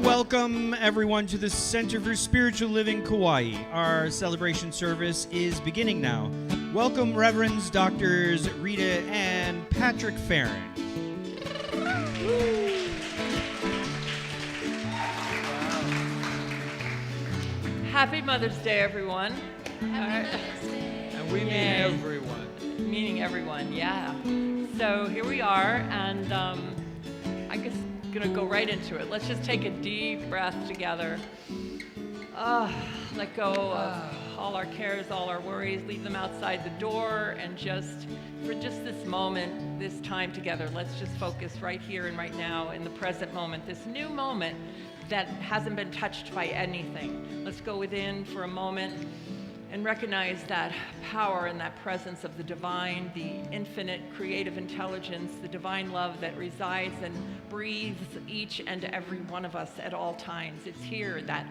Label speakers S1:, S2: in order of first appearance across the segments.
S1: Welcome everyone to the Center for Spiritual Living Kauai. Our celebration service is beginning now. Welcome Reverends Doctors Rita and Patrick Feren.
S2: Happy Mother's Day, everyone.
S3: Happy Mother's Day.
S4: And we mean everyone.
S2: Meaning everyone, yeah. So here we are, and I guess I'm gonna go right into it. Let's just take a deep breath together. Let go of all our cares, all our worries, leave them outside the door, and for this moment, this time together, let's just focus right here and right now in the present moment, this new moment that hasn't been touched by anything. Let's go within for a moment and recognize that power and that presence of the divine, the infinite creative intelligence, the divine love that resides and breathes each and every one of us at all times. It's here, that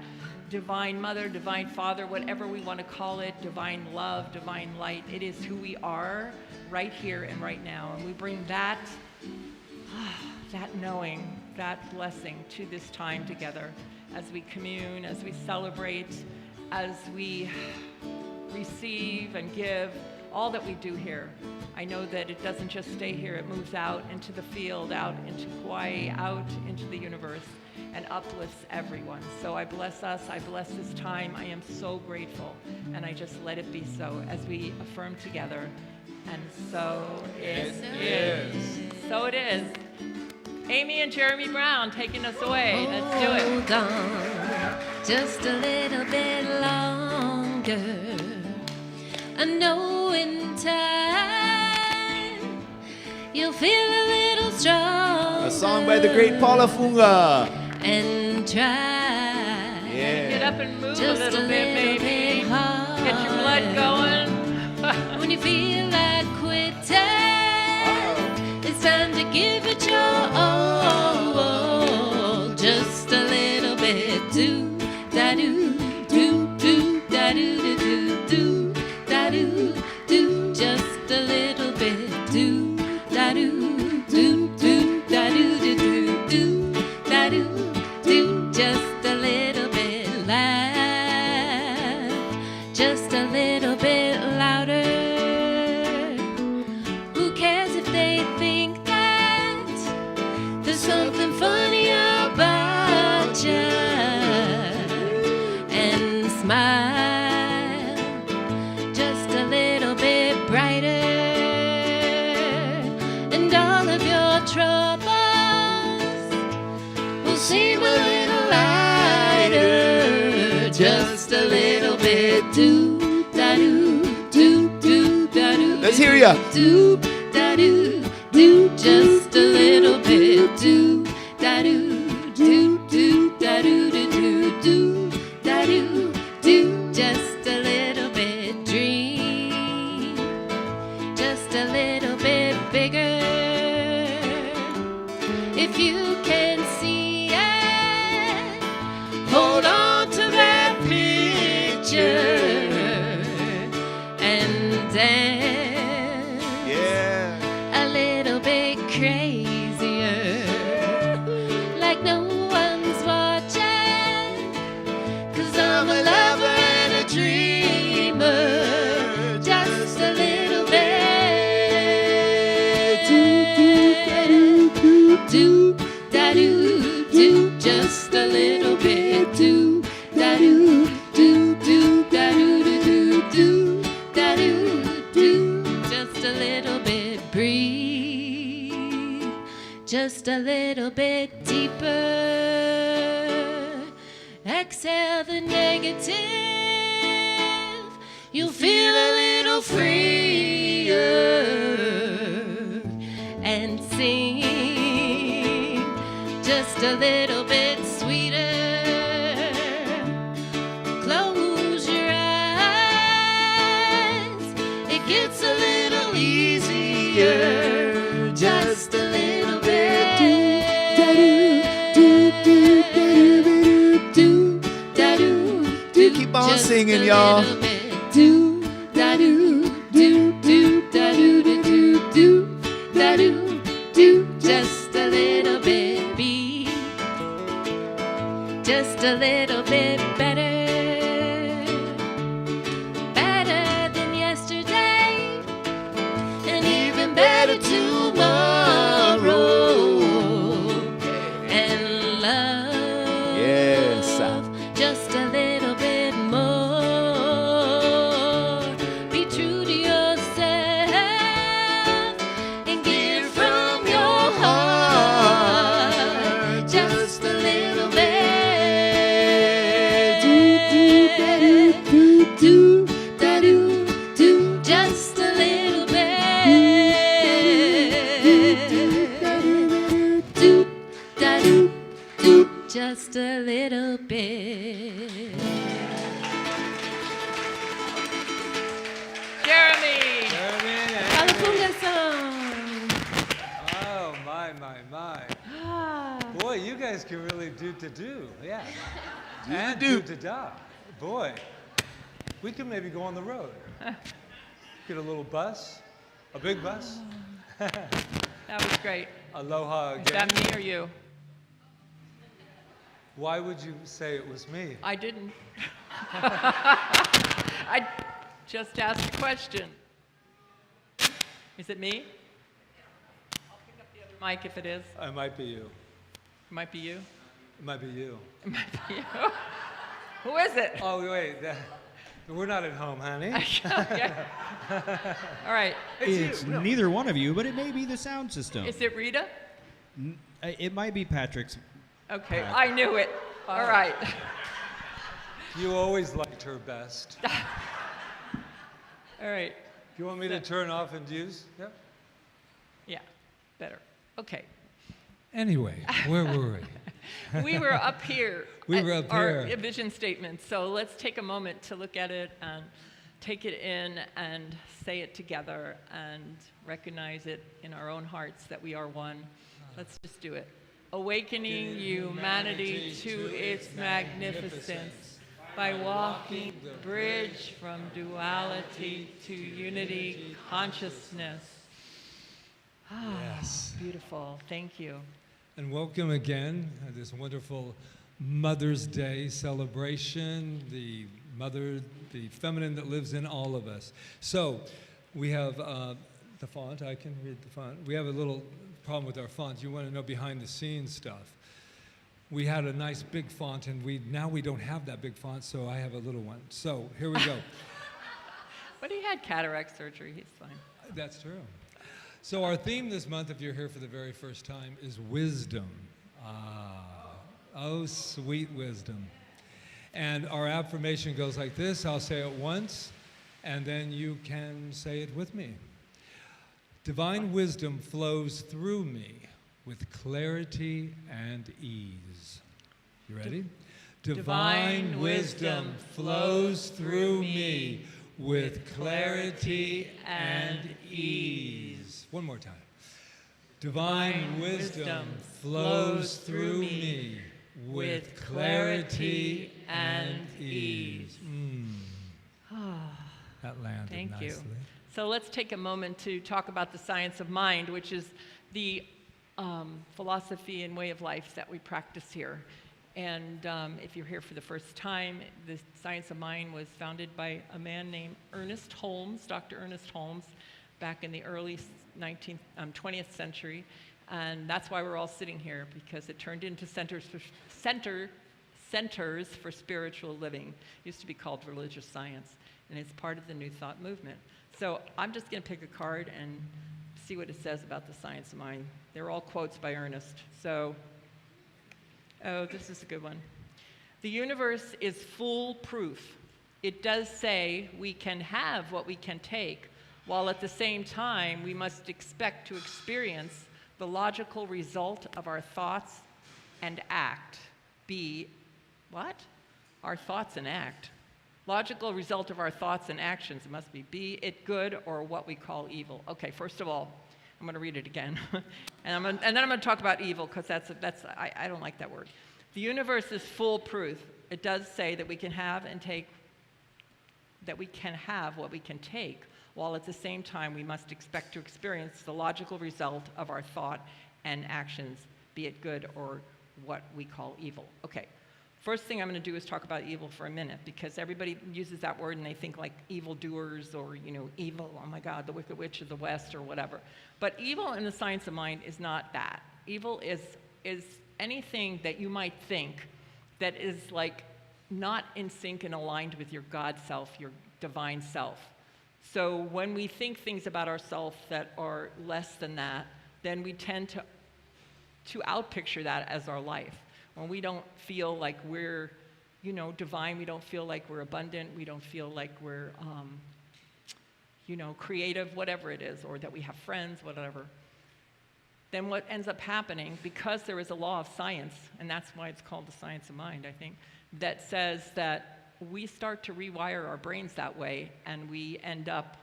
S2: divine mother, divine father, whatever we want to call it, divine love, divine light. It is who we are right here and right now. And we bring that knowing, that blessing to this time together as we commune, as we celebrate, as we receive and give all that we do here. I know that it doesn't just stay here, it moves out into the field, out into Kauai, out into the universe, and uplifts everyone. So I bless us, I bless this time. I am so grateful, and I just let it be so as we affirm together. And so it is. So it is. Aimee and Jeremy Brown taking us away. Let's do it.
S3: Hold on just a little bit longer. I know in time you'll feel a little stronger.
S4: A song by the great Paula Funga.
S3: And try.
S4: Yeah.
S2: Get up and move
S3: Just
S2: a little bit, maybe.
S3: bit harder.
S2: Get your blood going.
S3: When you feel like quitting, it's time to give it your all. Just a little bit. Do da do do do da do do do do da do do. Just a little bit. Do da do do do da do do do do da do do. Just a little bit. Laugh just a little bit louder. Who cares if they think that there's something funny about you? And smile just a little bit brighter, and all of your troubles will seem a little lighter. Just a little bit. Do da do do do da do.
S4: Let's hear ya.
S3: Do da do do. Just a little bit. Do da do do do da do do do do da do do. Just a little bit. Dream just a little bit bigger. If you can see it, hold on to that picture and dance.
S4: Yeah.
S3: A little bit crazier, like no one's watching. 'Cause I'm a lover and a dreamer. Just a little bit. Do da do do. Just a little bit. Do da do do do da do do do do da do do. Just a little bit. Breathe just a little bit deeper. Exhale the negative. You'll feel a little freer. And sing just a little bit sweeter. Close your eyes. It gets a little easier. Just a little bit. Do da do do.
S4: Keep on singing, y'all.
S3: Do da do do do da do do do do da do do. Just a little bit. Be just a little bit better. Better than yesterday, and even better tomorrow. And love,
S4: Yes.
S3: just a little bit more. Be true to yourself and give from your heart just a little bit. Do, da do, do, just a little bit. Do, da do, do, just a little bit.
S2: Jeremy!
S3: Alapunga song.
S5: Oh, my. Boy, you guys can really do. Yeah. And do-da-da. Boy, we could maybe go on the road. Get a little bus, a big bus.
S2: That was great.
S5: Aloha
S2: Is
S5: again.
S2: that me or you?
S5: Why would you say it was me?
S2: I didn't. I just asked a question. Is it me? I'll pick up the other mic if it is.
S5: It might be you.
S2: It might be you.
S5: It might be you.
S2: It might be you. Who is it?
S5: Oh, wait. We're not at home, honey.
S2: Yeah. All right.
S1: It's neither one of you, but it may be the sound system.
S2: Is it Rita?
S1: It might be Patrick's.
S2: Okay, I knew it. All right.
S5: You always liked her best.
S2: All right.
S5: Do you want me to turn off and use? Yeah.
S2: Yeah, better. Okay.
S5: Anyway, where were we?
S2: We were up here.
S5: We
S2: at
S5: were up
S2: our
S5: here.
S2: vision statement. So let's take a moment to look at it and take it in and say it together and recognize it in our own hearts that we are one. Let's just do it. Awakening humanity to its magnificence by walking the bridge from duality to unity consciousness.
S5: Yes.
S2: Beautiful. Thank you.
S5: And welcome again at this wonderful Mother's Day celebration, the mother, the feminine that lives in all of us. So we have the font. I can read the font. We have a little problem with our font. You want to know behind the scenes stuff. We had a nice big font, and now we don't have that big font, so I have a little one. So here we go.
S2: But he had cataract surgery. He's fine.
S5: That's true. So our theme this month, if you're here for the very first time, is wisdom. Oh, sweet wisdom. And our affirmation goes like this. I'll say it once, and then you can say it with me. Divine wisdom flows through me with clarity and ease. You ready? Divine wisdom flows through me with clarity and ease. One more time. Divine wisdom flows through me with clarity and ease. That landed
S2: Thank
S5: nicely.
S2: you. So let's take a moment to talk about the science of mind, which is the philosophy and way of life that we practice here. And if you're here for the first time, the science of mind was founded by a man named Ernest Holmes, Dr. Ernest Holmes, back in the early 20th century. And that's why we're all sitting here, because it turned into centers for spiritual living. It used to be called religious science, and it's part of the New Thought movement. So I'm just going to pick a card and see what it says about the science of mind. They're all quotes by Ernest. So, oh, this is a good one. The universe is foolproof. It does say we can have what we can take, while at the same time we must expect to experience the logical result of our thoughts and act. What? Our thoughts and act. Logical result of our thoughts and actions. It must be it good or what we call evil. Okay, first of all, I'm going to read it again. and then I'm going to talk about evil, because I don't like that word. The universe is foolproof. It does say that we can have what we can take, while at the same time we must expect to experience the logical result of our thought and actions, be it good or what we call evil. Okay, First thing I'm going to do is talk about evil for a minute, because everybody uses that word and they think like evildoers or, evil, oh my God, the Wicked Witch of the West or whatever. But evil in the science of mind is not that. Evil is anything that you might think that is like not in sync and aligned with your God self, your divine self. So when we think things about ourselves that are less than that, then we tend to outpicture that as our life. When we don't feel like we're, divine, we don't feel like we're abundant, we don't feel like we're, creative, whatever it is, or that we have friends, whatever, then what ends up happening, because there is a law of science, and that's why it's called the science of mind, I think, that says that we start to rewire our brains that way, and we end up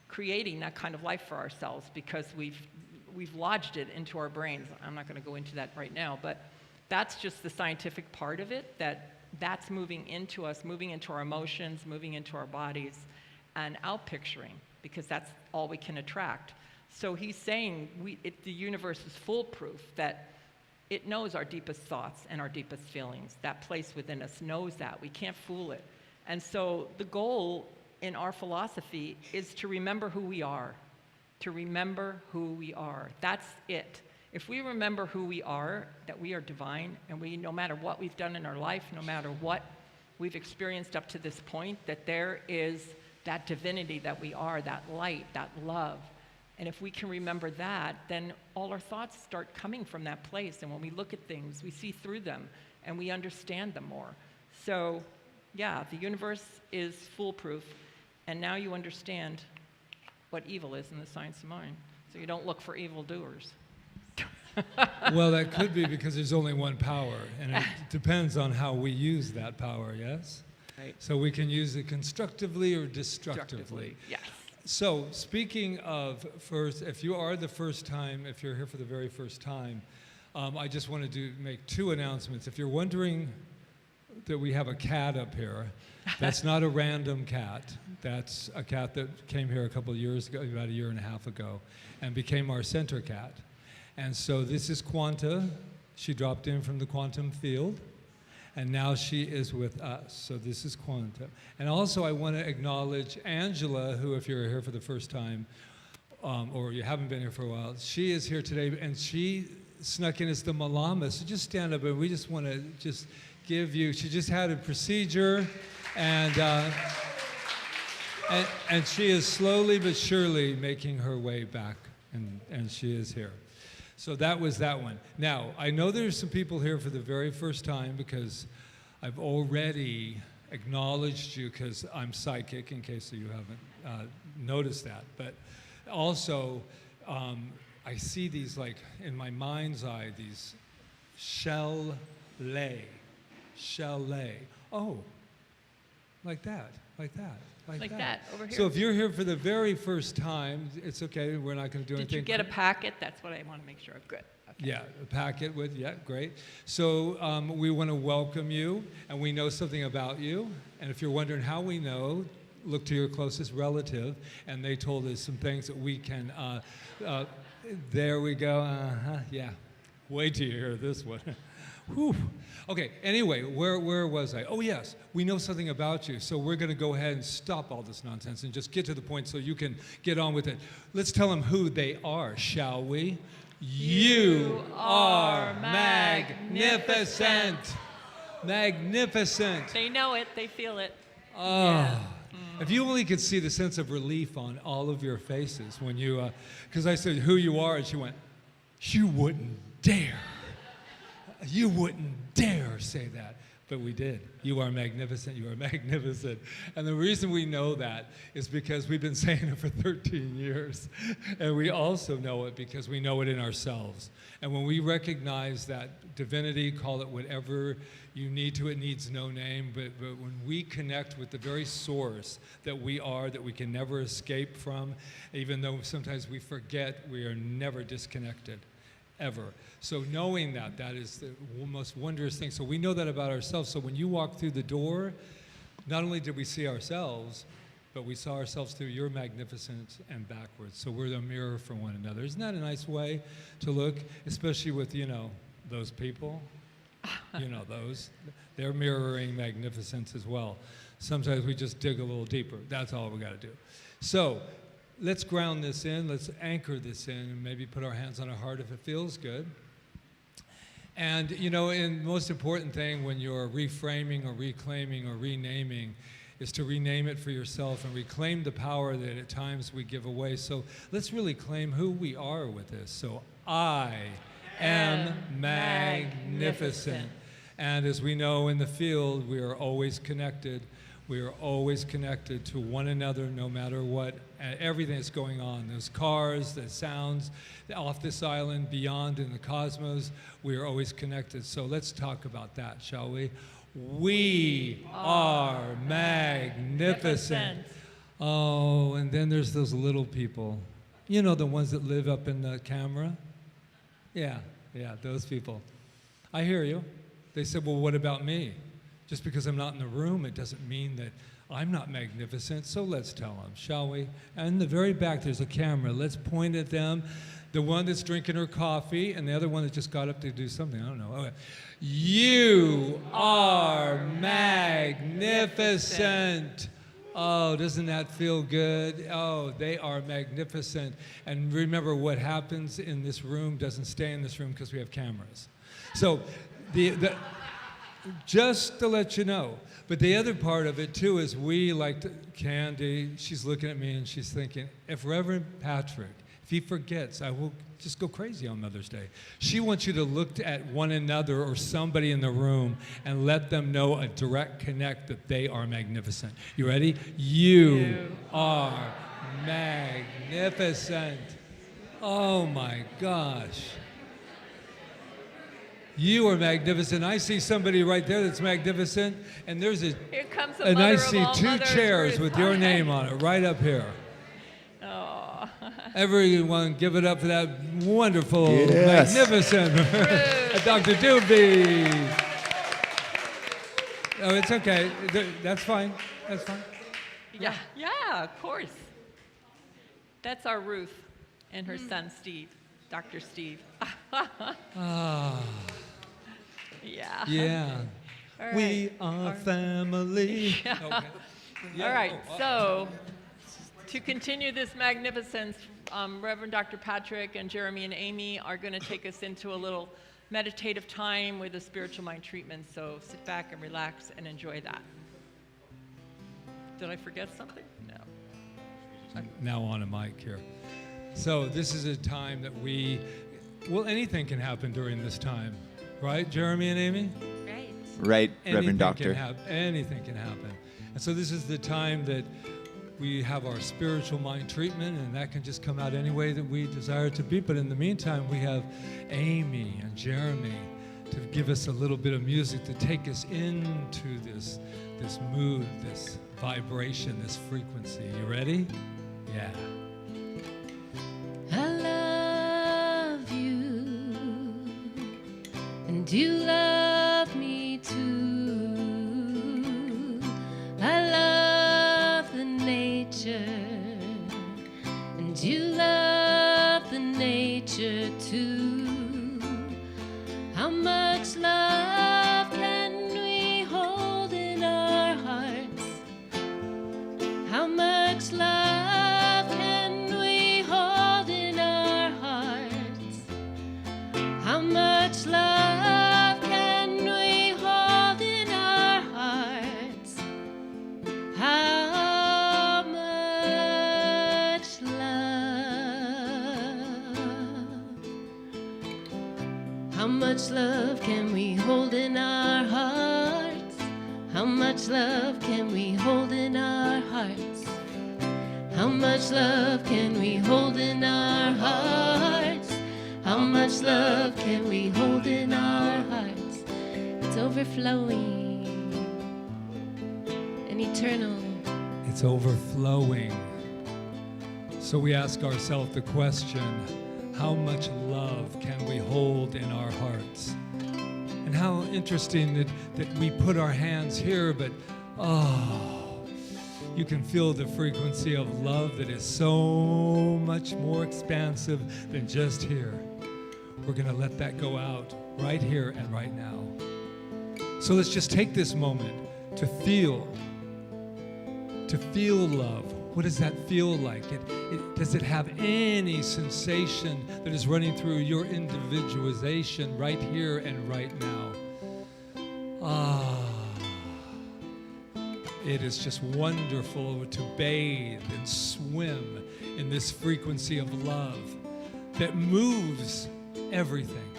S2: creating that kind of life for ourselves because we've lodged it into our brains. I'm not going to go into that right now, but that's just the scientific part of it, that's moving into us, moving into our emotions, moving into our bodies, and outpicturing, because that's all we can attract. So he's saying the universe is foolproof, that it knows our deepest thoughts and our deepest feelings. That place within us knows that. We can't fool it. And so the goal in our philosophy is to remember who we are. To remember who we are. That's it. If we remember who we are, that we are divine, and no matter what we've done in our life, no matter what we've experienced up to this point, that there is that divinity that we are, that light, that love. And if we can remember that, then all our thoughts start coming from that place. And when we look at things, we see through them and we understand them more. So, yeah, the universe is foolproof. And now you understand what evil is in the science of mind. So you don't look for evildoers.
S5: Well, that could be because there's only one power, and it depends on how we use that power, yes?
S2: Right.
S5: So we can use it constructively or destructively.
S2: Yes.
S5: So speaking of first, if you are the first time, if you're here for the very first time, I just wanted to make two announcements. If you're wondering that we have a cat up here, that's not a random cat. That's a cat that came here a couple of years ago, about a year and a half ago, and became our center cat. And so this is Quanta. She dropped in from the quantum field, and now she is with us. So this is Quanta. And also I want to acknowledge Angela, who, if you're here for the first time, or you haven't been here for a while, she is here today, and she snuck in as the Malama. So just stand up, and we just want to just give you, she just had a procedure, and she is slowly but surely making her way back, and she is here. So that was that one. Now, I know there's some people here for the very first time because I've already acknowledged you because I'm psychic, in case you haven't noticed that. But also, I see these, like, in my mind's eye, these shell-lay. Oh, like that.
S2: Like that, over here.
S5: So if you're here for the very first time, it's okay. We're not going to do anything.
S2: Did you get a packet? That's what I want to make sure of. Good. Okay.
S5: Yeah, a packet with, yeah, great. So we want to welcome you, and we know something about you. And if you're wondering how we know, look to your closest relative, and they told us some things that we can, there we go, yeah. Wait till you hear this one. Whew. Okay, anyway, where was I? Oh, yes, we know something about you, so we're going to go ahead and stop all this nonsense and just get to the point so you can get on with it. Let's tell them who they are, shall we? You are magnificent. Magnificent.
S2: They know it. They feel it.
S5: Oh.
S2: Yeah.
S5: If you only could see the sense of relief on all of your faces when you, because I said who you are, and she went, you wouldn't dare. You wouldn't dare say that. But we did. You are magnificent. You are magnificent. And the reason we know that is because we've been saying it for 13 years. And we also know it because we know it in ourselves. And when we recognize that divinity, call it whatever you need to, it needs no name, but when we connect with the very source that we are, that we can never escape from, even though sometimes we forget, we are never disconnected. Ever. So knowing that, that is the most wondrous thing. So we know that about ourselves. So when you walk through the door, not only did we see ourselves, but we saw ourselves through your magnificence and backwards. So we're the mirror for one another. Isn't that a nice way to look, especially with, those people? You know those. They're mirroring magnificence as well. Sometimes we just dig a little deeper. That's all we got to do. So let's ground this in. Let's anchor this in and maybe put our hands on our heart if it feels good. And, you know, and most important thing when you're reframing or reclaiming or renaming is to rename it for yourself and reclaim the power that at times we give away. So let's really claim who we are with this. So I am magnificent. And as we know in the field, we are always connected. We are always connected to one another no matter what, everything that's going on. Those cars, the sounds, off this island, beyond in the cosmos, we are always connected. So let's talk about that, shall we? We are magnificent. Oh, and then there's those little people. You know, the ones that live up in the camera? Yeah, those people. I hear you. They said, well, what about me? Just because I'm not in the room, it doesn't mean that I'm not magnificent. So let's tell them, shall we? And in the very back, there's a camera. Let's point at them. The one that's drinking her coffee and the other one that just got up to do something. I don't know. Okay. You are magnificent. Oh, doesn't that feel good? Oh, they are magnificent. And remember, what happens in this room doesn't stay in this room because we have cameras. So just to let you know. But the other part of it, too, is we like to, Candy, she's looking at me and she's thinking, if Reverend Patrick, if he forgets, I will just go crazy on Mother's Day. She wants you to look at one another or somebody in the room and let them know a direct connect that they are magnificent. You ready? You are magnificent. Oh, my gosh. You are magnificent. I see somebody right there that's magnificent, and there's a.
S2: Here comes the
S5: and
S2: mother
S5: I
S2: of
S5: see
S2: all
S5: two
S2: mothers,
S5: chairs
S2: Ruth.
S5: with your name on it, right up here.
S2: Oh.
S5: Everyone, give it up for that wonderful,
S4: Yes.
S5: magnificent Dr. Doobie. Oh, it's okay. That's fine. That's fine.
S2: Yeah, of course. That's our Ruth and her son Steve, Dr. Steve. Yeah.
S5: Yeah.
S2: All right.
S5: We are family.
S2: Yeah.
S5: Okay.
S2: All right, so to continue this magnificence, Reverend Dr. Patrick and Jeremy and Aimee are going to take us into a little meditative time with a spiritual mind treatment. So sit back and relax and enjoy that. Did I forget something? No.
S5: Now on a mic here. So this is a time that anything can happen during this time, right, Jeremy and Aimee?
S3: Right.
S4: Right, Reverend Doctor.
S5: Anything can happen. And so this is the time that we have our spiritual mind treatment, and that can just come out any way that we desire it to be. But in the meantime, we have Aimee and Jeremy to give us a little bit of music to take us into this mood, this vibration, this frequency. You ready? Yeah.
S3: I love you, and you love me too. I love the nature, and you love the nature too. How much love can we hold in our hearts? How much love can we hold in our hearts? How much love can we hold in our hearts? How much love? How much love can we hold in our hearts? How much love can we hold in our hearts? How much love can we hold in our hearts? How much love can we hold in our hearts? It's overflowing and eternal.
S5: It's overflowing. So we ask ourselves the question, how much love can we hold in our hearts? And how interesting that we put our hands here, but you can feel the frequency of love that is so much more expansive than just here. We're going to let that go out right here and right now. So let's just take this moment to feel love. What does that feel like? Does it have any sensation that is running through your individualization right here and right now? It is just wonderful to bathe and swim in this frequency of love that moves everything,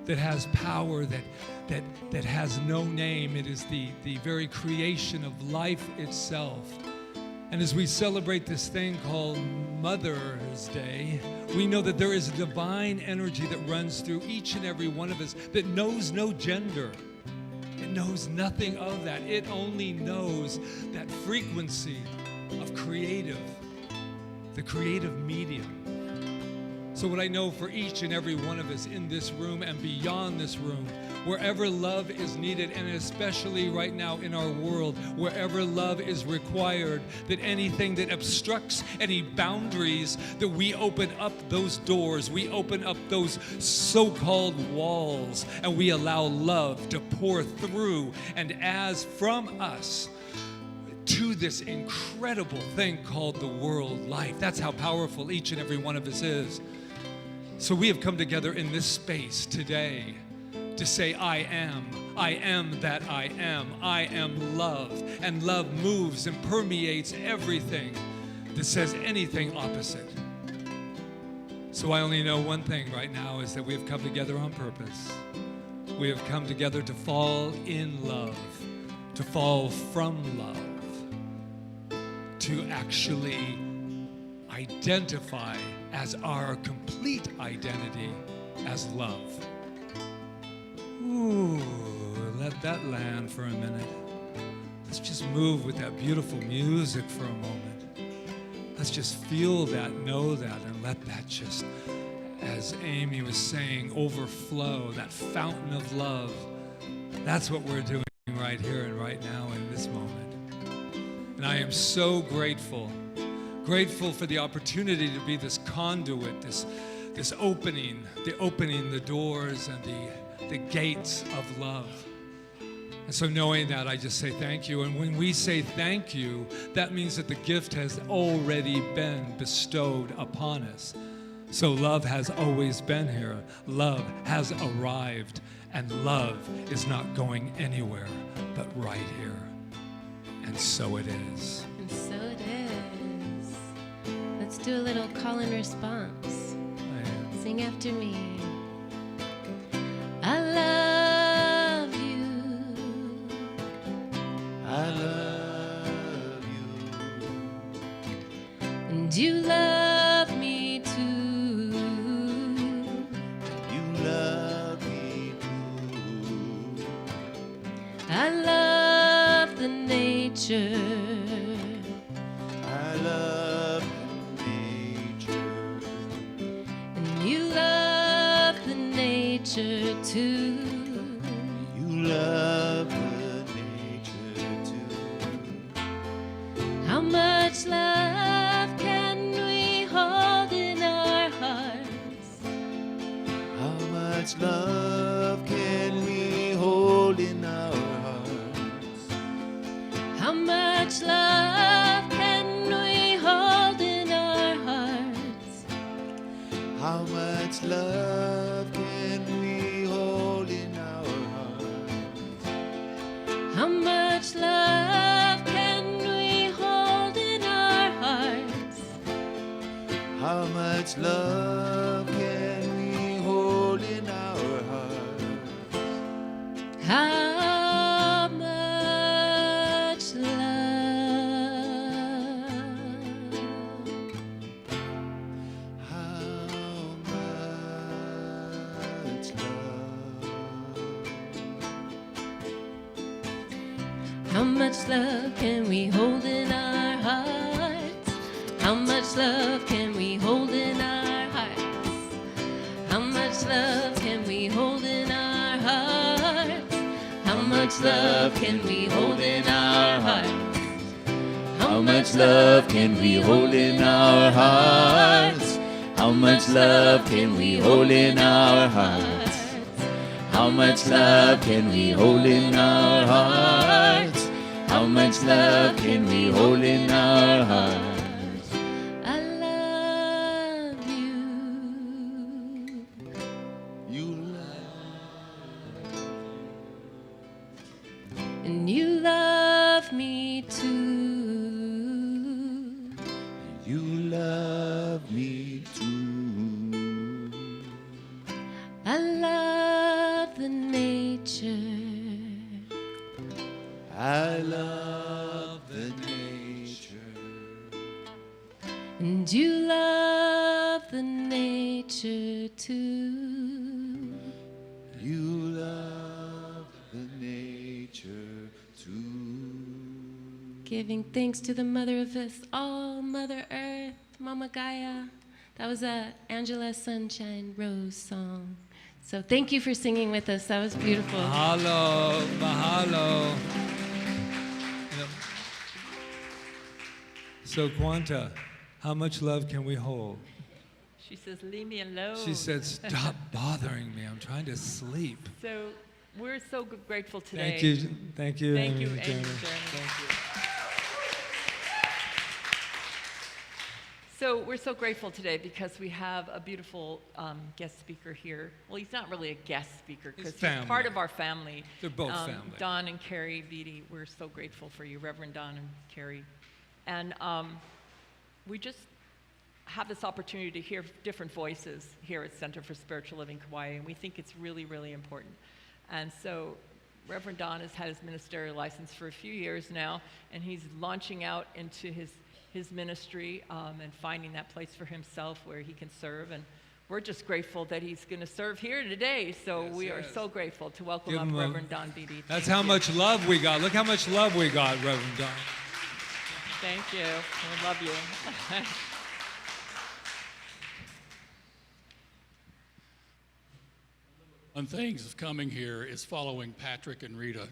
S5: that has power, that has no name. It is the very creation of life itself. And as we celebrate this thing called Mother's Day, we know that there is a divine energy that runs through each and every one of us that knows no gender. It knows nothing of that. It only knows that frequency of the creative medium. So what I know for each and every one of us in this room and beyond this room, wherever love is needed, and especially right now in our world, wherever love is required, that anything that obstructs any boundaries, that we open up those doors, we open up those so-called walls, and we allow love to pour through and as from us to this incredible thing called the world life. That's how powerful each and every one of us is. So we have come together in this space today to say, I am that I am love. And love moves and permeates everything that says anything opposite. So I only know one thing right now is that we have come together on purpose. We have come together to fall in love, to fall from love, to actually identify as our complete identity as love. Ooh, let that land for a minute. Let's just move with that beautiful music for a moment. Let's just feel that, know that, and let that just, as Amy was saying, overflow, that fountain of love. That's what we're doing right here and right now in this moment. And I am so grateful for the opportunity to be this conduit, this opening the doors and the gates of love. And so knowing that, I just say thank you. And when we say thank you, that means that the gift has already been bestowed upon us. So love has always been here. Love has arrived. And love is not going anywhere but right here. And so it is.
S3: And so it is. Let's do a little call and response. Sing after me. I love you.
S4: I love you.
S3: And you love me too.
S4: You love me too.
S3: I love the nature.
S4: I love nature.
S3: And you love the nature too.
S4: You love the nature too.
S3: How much love can we hold in our hearts?
S4: How much love can we hold in our hearts?
S3: How much love can we hold in our hearts?
S4: How much love can we hold in our hearts?
S3: How much love can we hold in our hearts?
S4: How much love can we hold in our hearts?
S3: How much love?
S4: How much love?
S3: How much love can we hold in our hearts? How much love can we hold in our hearts? How much love can we hold in our hearts? How much love can we hold in our hearts?
S4: How much love can we hold in our hearts? How much love can we hold in our hearts?
S3: How
S4: How much love can we hold in our hearts? How much love can we hold in our hearts?
S3: I love you.
S4: You love,
S3: And you love me too.
S4: you love me too.
S3: I love the nature.
S4: I love the nature.
S3: And you love the nature too.
S4: You love the nature too.
S3: Giving thanks to the mother of us all, Mother Earth, Mama Gaia. That was a Angela Sunshine Rose song. So thank you for singing with us. That was beautiful.
S5: Mahalo, mahalo. You know, so Quanta, how much love can we hold?
S2: She says, leave me alone.
S5: She said, stop bothering me. I'm trying to sleep.
S2: So we're so grateful today.
S5: Thank you. Thank you,
S2: Thank
S5: Amy,
S2: you,
S5: and
S2: Amy,
S5: Jeremy.
S2: Jeremy.
S5: Thank you.
S2: So we're so grateful today because we have a beautiful guest speaker here. Well, he's not really a guest speaker because he's
S5: family.
S2: part of our family.
S5: They're both family.
S2: Don and Carrie Vitti, we're so grateful for you, Reverend Don and Carrie. And we just have this opportunity to hear different voices here at Center for Spiritual Living Kauai, and we think it's really, really important. And so Reverend Don has had his ministerial license for a few years now, and he's launching out into his ministry and finding that place for himself where he can serve. And we're just grateful that he's going to serve here today. So
S5: Yes,
S2: we are
S5: yes.
S2: so grateful to welcome
S5: Give
S2: up
S5: him a-
S2: Reverend Don Vitti.
S5: That's
S2: Thank
S5: how
S2: you.
S5: much love we got. Look how much love we got, Reverend Don.
S2: Thank you. We love you.
S6: One things of coming here is following Patrick and Rita.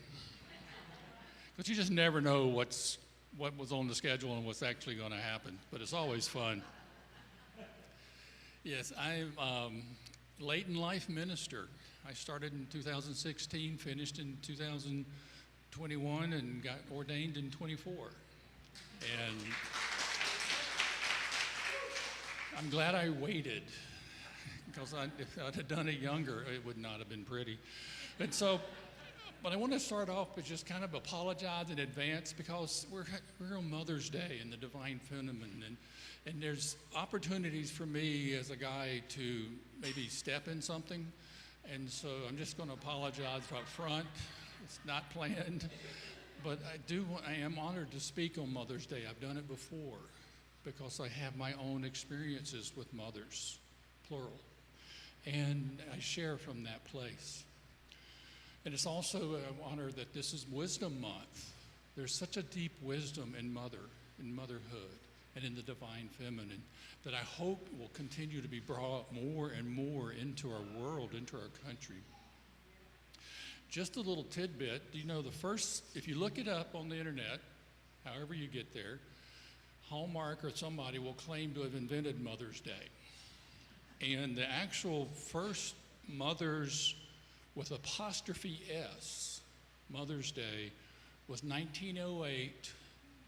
S6: Because you just never know what was on the schedule and what's actually going to happen, but it's always fun. Yes, I'm late in life minister. I started in 2016, finished in 2021, and got ordained in 24. And I'm glad I waited, because if I'd have done it younger, it would not have been pretty. And so, but I want to start off with just kind of apologize in advance, because we're on Mother's Day and the Divine Feminine, and there's opportunities for me as a guy to maybe step in something, and so I'm just going to apologize up front. It's not planned, but I am honored to speak on Mother's Day. I've done it before because I have my own experiences with mothers, plural, and I share from that place. And it's also an honor that this is Wisdom Month. There's such a deep wisdom in motherhood, and in the Divine Feminine that I hope will continue to be brought more and more into our world, into our country. Just a little tidbit, you know, if you look it up on the internet, however you get there, Hallmark or somebody will claim to have invented Mother's Day. And the actual first Mothers with apostrophe S, Mother's Day, was 1908,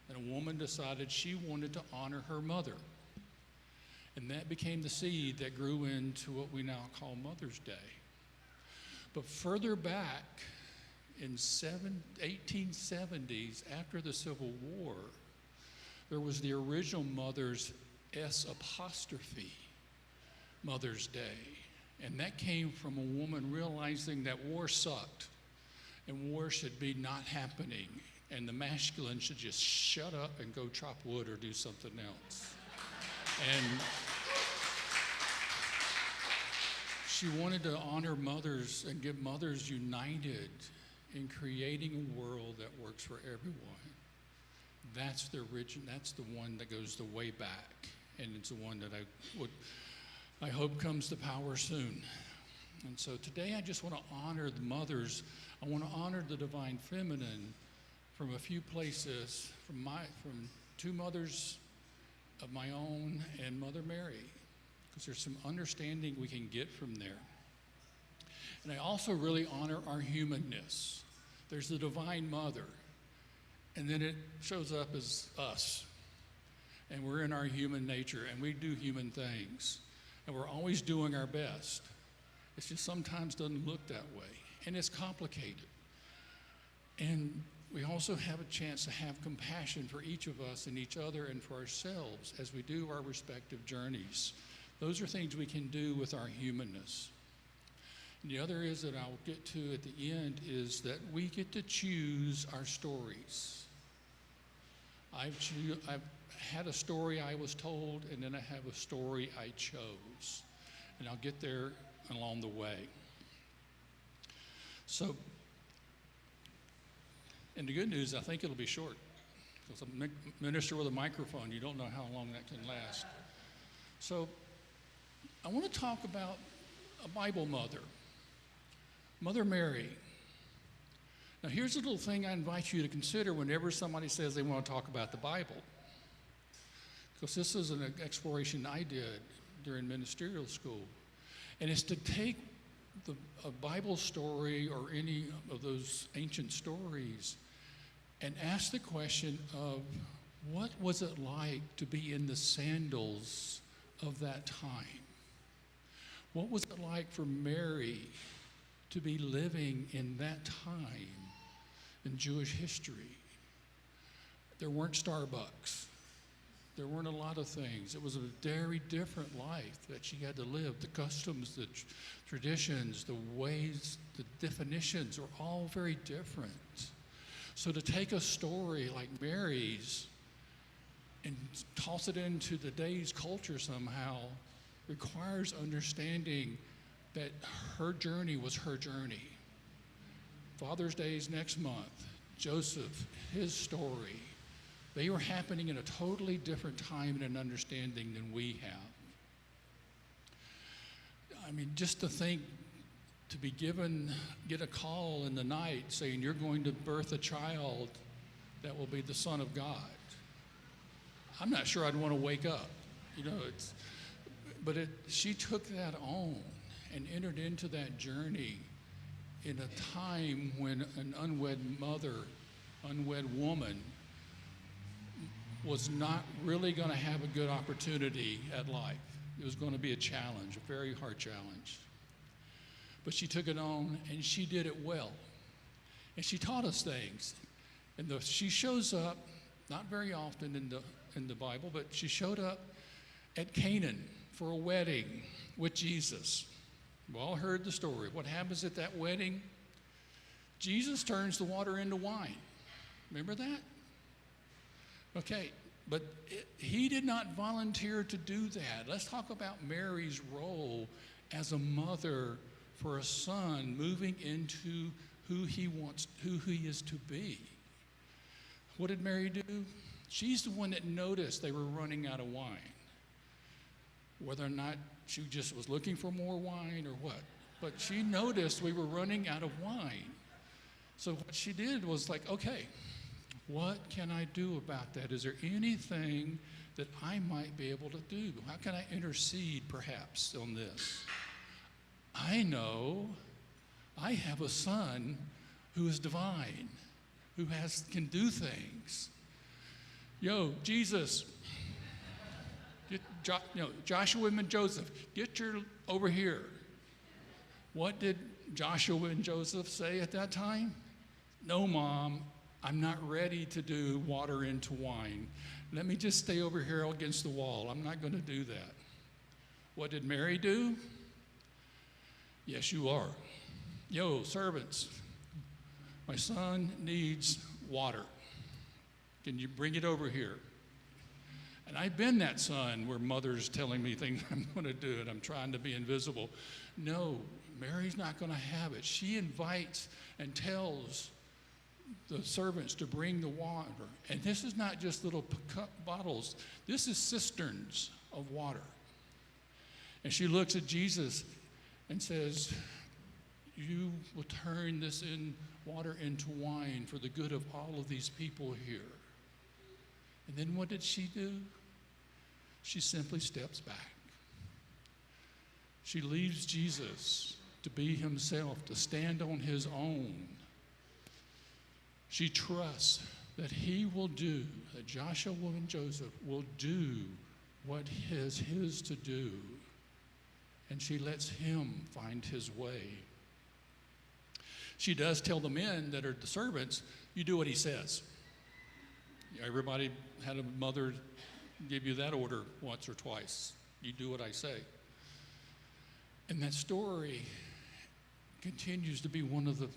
S6: and a woman decided she wanted to honor her mother. And that became the seed that grew into what we now call Mother's Day. But further back, in 1870s, after the Civil War, there was the original Mother's S apostrophe, Mother's Day. And that came from a woman realizing that war sucked and war should be not happening, and the masculine should just shut up and go chop wood or do something else. And she wanted to honor mothers and get mothers united in creating a world that works for everyone. That's the one that goes the way back, and it's the one that I hope comes to power soon. And so today I just want to honor the mothers. I want to honor the Divine Feminine from a few places, from two mothers of my own and Mother Mary, because there's some understanding we can get from there. And I also really honor our humanness. There's the Divine Mother, and then it shows up as us. And we're in our human nature, and we do human things. And we're always doing our best. It just sometimes doesn't look that way, and it's complicated. And we also have a chance to have compassion for each of us and each other and for ourselves as we do our respective journeys. Those are things we can do with our humanness. And the other is that I'll get to at the end is that we get to choose our stories. I've had a story I was told, and then I have a story I chose. And I'll get there along the way. So, and the good news, I think it'll be short. Because a minister with a microphone, you don't know how long that can last. So, I want to talk about a Bible mother, Mother Mary. Now, here's a little thing I invite you to consider whenever somebody says they want to talk about the Bible. Because this is an exploration I did during ministerial school. And it's to take a Bible story or any of those ancient stories and ask the question of what was it like to be in the sandals of that time? What was it like for Mary to be living in that time in Jewish history? There weren't Starbucks. There weren't a lot of things. It was a very different life that she had to live. The customs, the traditions, the ways, the definitions are all very different. So to take a story like Mary's and toss it into today's culture somehow requires understanding that her journey was her journey. Father's Day is next month. Joseph, his story. They were happening in a totally different time and an understanding than we have. I mean, just to think, to be get a call in the night saying you're going to birth a child that will be the Son of God. I'm not sure I'd want to wake up, she took that on and entered into that journey in a time when an unwed woman was not really going to have a good opportunity at life. It was going to be a challenge, a very hard challenge. But she took it on, and she did it well. And she taught us things. And she shows up, not very often in the Bible, but she showed up at Canaan for a wedding with Jesus. We all heard the story. What happens at that wedding? Jesus turns the water into wine. Remember that? Okay, but he did not volunteer to do that. Let's talk about Mary's role as a mother for a son moving into who he is to be. What did Mary do? She's the one that noticed they were running out of wine. Whether or not she just was looking for more wine or what. But she noticed we were running out of wine. So what she did was like, okay, what can I do about that? Is there anything that I might be able to do? How can I intercede perhaps on this? I know I have a son who is divine, who can do things. Jesus, Joshua and Joseph, get your over here. What did Joshua and Joseph say at that time? No, Mom, I'm not ready to do water into wine. Let me just stay over here against the wall. I'm not going to do that. What did Mary do? Yes, you are. Servants, my son needs water. Can you bring it over here? And I've been that son where mother's telling me things I'm going to do and I'm trying to be invisible. No, Mary's not going to have it. She invites and tells the servants to bring the water. And this is not just little cup bottles. This is cisterns of water. And she looks at Jesus and says, you will turn this water into wine for the good of all of these people here. And then what did she do? She simply steps back. She leaves Jesus to be himself, to stand on his own. She trusts that he will do, that Joshua and Joseph will do what is his to do. And she lets him find his way. She does tell the men that are the servants, you do what he says. Everybody had a mother give you that order once or twice. You do what I say. And that story continues to be one of the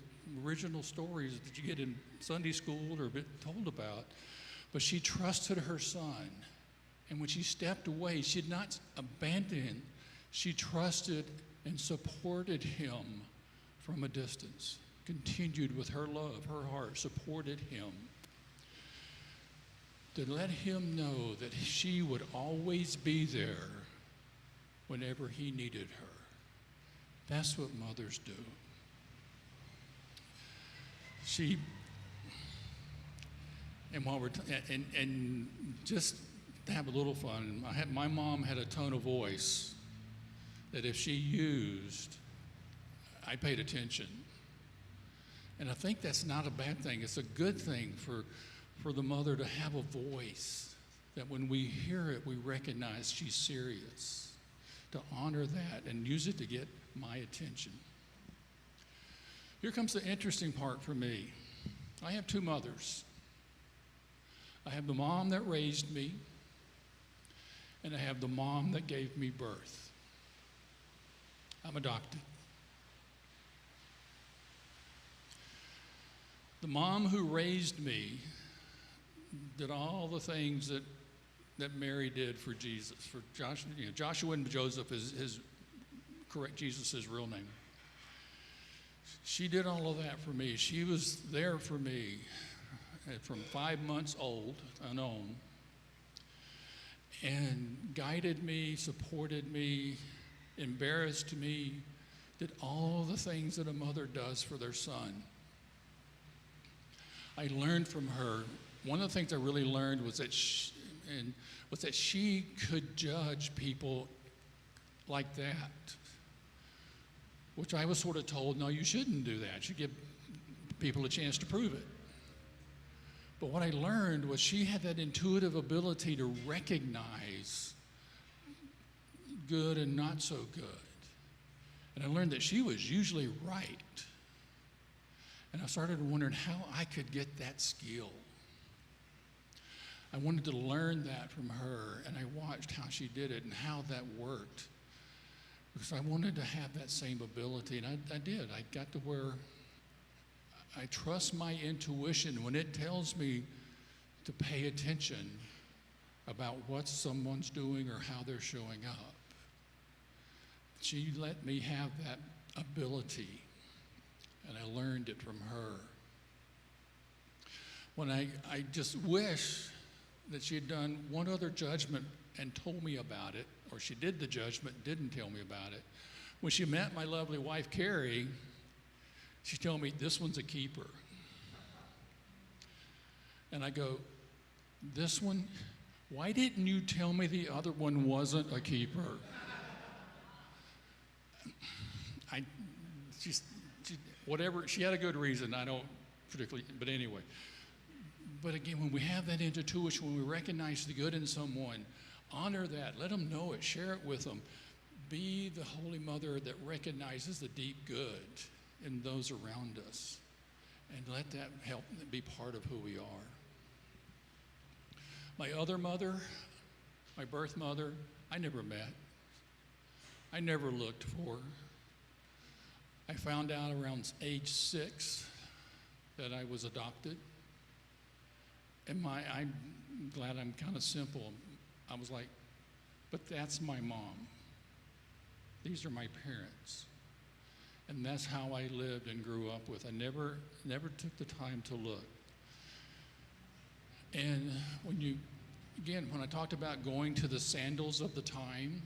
S6: original stories that you get in Sunday school or been told about. But she trusted her son. And when she stepped away, she did not abandon him. She trusted and supported him from a distance. Continued with her love, her heart, supported him. To let him know that she would always be there whenever he needed her. That's what mothers do. And while we're and just to have a little fun, my mom had a tone of voice that if she used, I paid attention. And I think that's not a bad thing. It's a good thing for the mother to have a voice that when we hear it, we recognize she's serious. To honor that and use it to get my attention. Here comes the interesting part for me. I have two mothers. I have the mom that raised me, and I have the mom that gave me birth. I'm adopted. The mom who raised me did all the things that Mary did for Jesus, for Joshua. Joshua and Joseph is correct, Jesus' real name. She did all of that for me. She was there for me from 5 months old, unknown, and guided me, supported me, embarrassed me, did all the things that a mother does for their son. I learned from her. One of the things I really learned was that she could judge people like that, which I was sort of told, no, you shouldn't do that. You should give people a chance to prove it. But what I learned was she had that intuitive ability to recognize good and not so good. And I learned that she was usually right. And I started wondering how I could get that skill. I wanted to learn that from her, and I watched how she did it and how that worked. Because I wanted to have that same ability, and I did. I got to where I trust my intuition when it tells me to pay attention about what someone's doing or how they're showing up. She let me have that ability, and I learned it from her. When I just wish that she had done one other judgment and told me about it, or she did the judgment and didn't tell me about it. When she met my lovely wife, Carrie, she told me, this one's a keeper. And I go, this one? Why didn't you tell me the other one wasn't a keeper? She had a good reason, I don't particularly, but anyway. But again, when we have that intuition, when we recognize the good in someone, honor that, let them know it, share it with them. Be the Holy Mother that recognizes the deep good in those around us. And let that help be part of who we are. My other mother, my birth mother, I never met. I never looked for. I found out around age 6 that I was adopted. And I'm glad I'm kind of simple. I was like, but that's my mom. These are my parents. And that's how I lived and grew up with. I never took the time to look. And when I talked about going to the sandals of the time,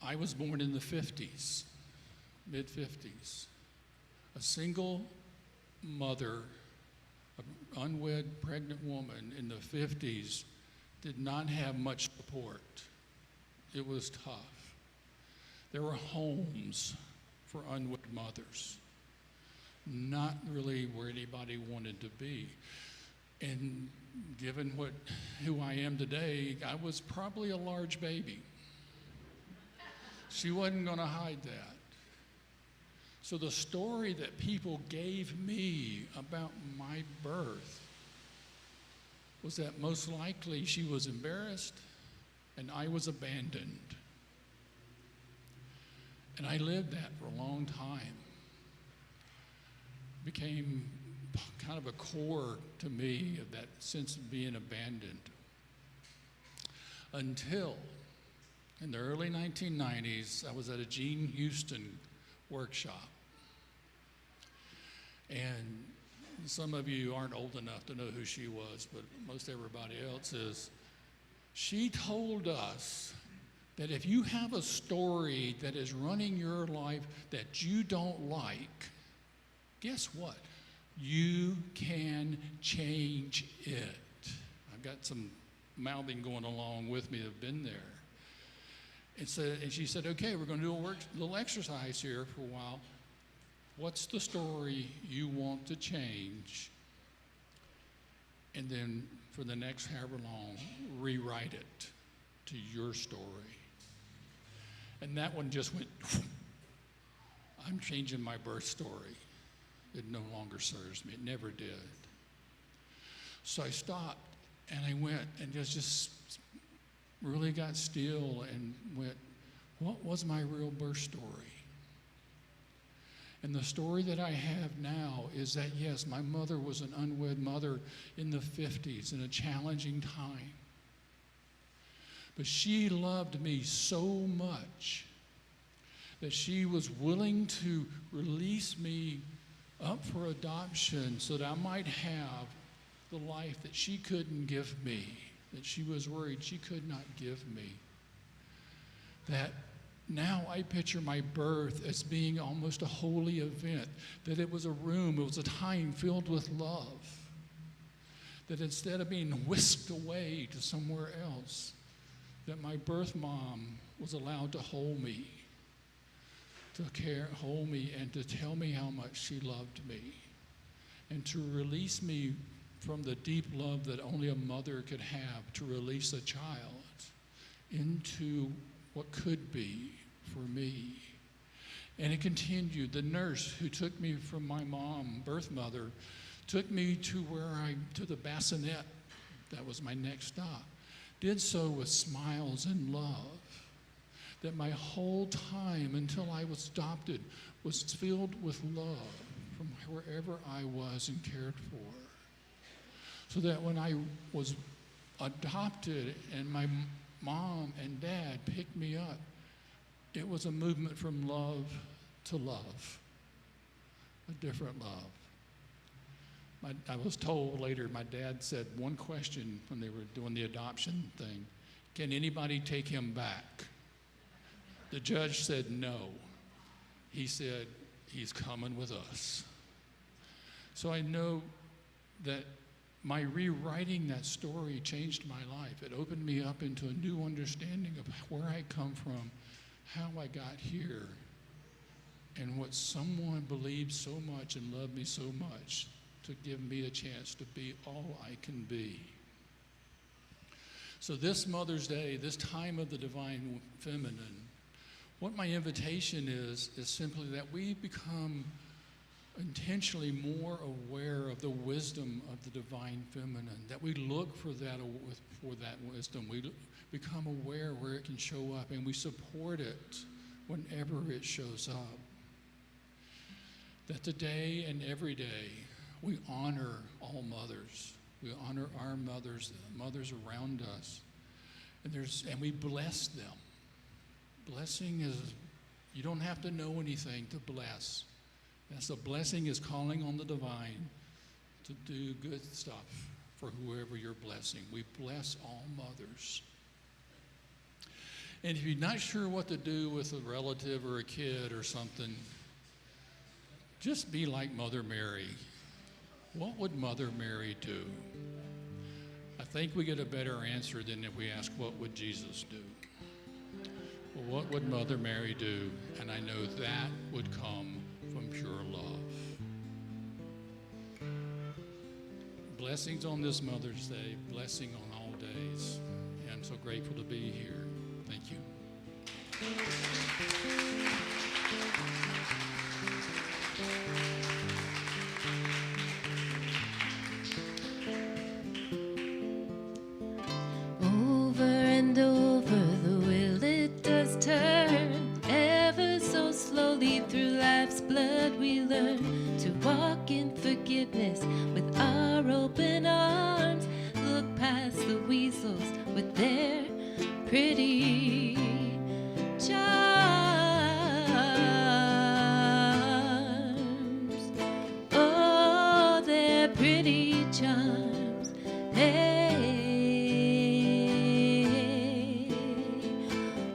S6: I was born in the 50s, mid-50s. A single mother, an unwed pregnant woman in the 50s did not have much support. It was tough. there were homes for unwed mothers, not really where anybody wanted to be. And given who I am today, I was probably a large baby. She wasn't going to hide that. So the story that people gave me about my birth was that most likely she was embarrassed and I was abandoned. And I lived that for a long time. Became kind of a core to me of that sense of being abandoned. Until in the early 1990s, I was at a Jean Houston workshop. And some of you aren't old enough to know who she was, but most everybody else is. She told us that if you have a story that is running your life that you don't like, guess what? You can change it. I've got some mouthing going along with me that have been there. And she said, okay, we're going to do a little exercise here for a while. What's the story you want to change? And then for the next however long, rewrite it to your story. And that one just went, I'm changing my birth story. It no longer serves me. It never did. So I stopped and I went and just really got still and went, what was my real birth story? And the story that I have now is that, yes, my mother was an unwed mother in the 50s in a challenging time. But she loved me so much that she was willing to release me up for adoption so that I might have the life that she couldn't give me, that she was worried she could not give me. That now I picture my birth as being almost a holy event, that it was a room, it was a time filled with love, that instead of being whisked away to somewhere else, that my birth mom was allowed to hold me, hold me and to tell me how much she loved me, and to release me from the deep love that only a mother could have, to release a child into what could be for me. And it continued. The nurse who took me from my mom, birth mother, took me to to the bassinet. That was my next stop. Did so with smiles and love. That my whole time until I was adopted was filled with love from wherever I was and cared for. So that when I was adopted and my mom and dad picked me up, it was a movement from love to love, a different love. I was told later, my dad said one question when they were doing the adoption thing, can anybody take him back? The judge said no. He said, he's coming with us. So I know that my rewriting that story changed my life. It opened me up into a new understanding of where I come from, how I got here, and what someone believed so much and loved me so much to give me a chance to be all I can be. So this Mother's Day, this time of the Divine Feminine, what my invitation is simply that we become intentionally more aware of the wisdom of the Divine Feminine, that we look for that wisdom. We become aware where it can show up, and we support it whenever it shows up. That today and every day, we honor all mothers. We honor our mothers, mothers around us, and we bless them. Blessing is, you don't have to know anything to bless. That's a blessing is calling on the divine to do good stuff for whoever you're blessing. We bless all mothers. And if you're not sure what to do with a relative or a kid or something, just be like Mother Mary. What would Mother Mary do? I think we get a better answer than if we ask, what would Jesus do? well, what would Mother Mary do? And I know that would come from pure love. Blessings on this Mother's Day, blessing on all days. And I'm so grateful to be here. Thank you.
S3: Over and over the wheel it does turn, ever so slowly through life's blood we learn to walk in forgiveness with our open arms, look past the weasels with their pretty charms. Oh, their pretty charms. Hey,